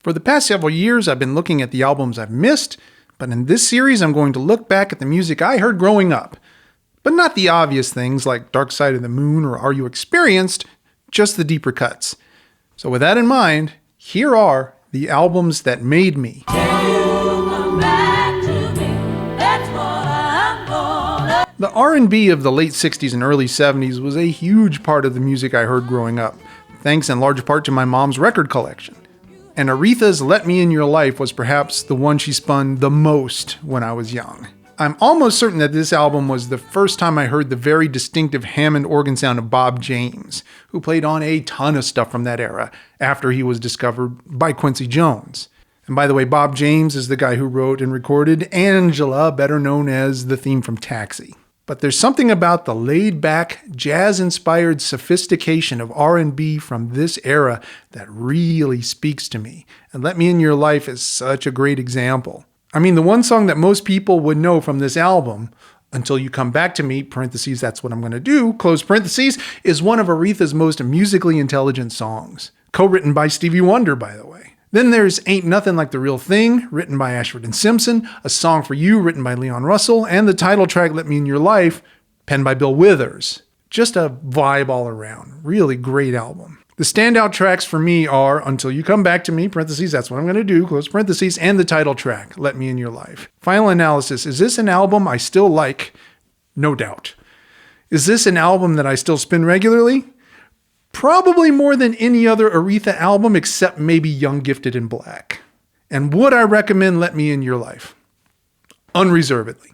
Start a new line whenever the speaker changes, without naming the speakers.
For the past several years, I've been looking at the albums I've missed, but in this series, I'm going to look back at the music I heard growing up. But not the obvious things like Dark Side of the Moon or Are You Experienced, just the deeper cuts. So with that in mind, here are the albums that made me. The R&B of the late 60s and early 70s was a huge part of the music I heard growing up, thanks in large part to my mom's record collection. And Aretha's Let Me In Your Life was perhaps the one she spun the most when I was young. I'm almost certain that this album was the first time I heard the very distinctive Hammond organ sound of Bob James, who played on a ton of stuff from that era after he was discovered by Quincy Jones. And by the way, Bob James is the guy who wrote and recorded Angela, better known as the theme from Taxi. But there's something about the laid-back, jazz-inspired sophistication of R&B from this era that really speaks to me. And Let Me In Your Life is such a great example. I mean, the one song that most people would know from this album, Until You Come Back to Me, parentheses, that's what I'm going to do, close parentheses, is one of Aretha's most musically intelligent songs. Co-written by Stevie Wonder, by the way. Then there's Ain't Nothing Like the Real Thing, written by Ashford and Simpson, A Song for You, written by Leon Russell, and the title track Let Me In Your Life, penned by Bill Withers. Just a vibe all around. Really great album. The standout tracks for me are Until You Come Back to Me, parentheses, that's what I'm going to do, close parentheses, and the title track, Let Me In Your Life. Final analysis, is this an album I still like? No doubt. Is this an album that I still spin regularly? Probably more than any other Aretha album except maybe Young, Gifted, and Black. And would I recommend Let Me In Your Life? Unreservedly.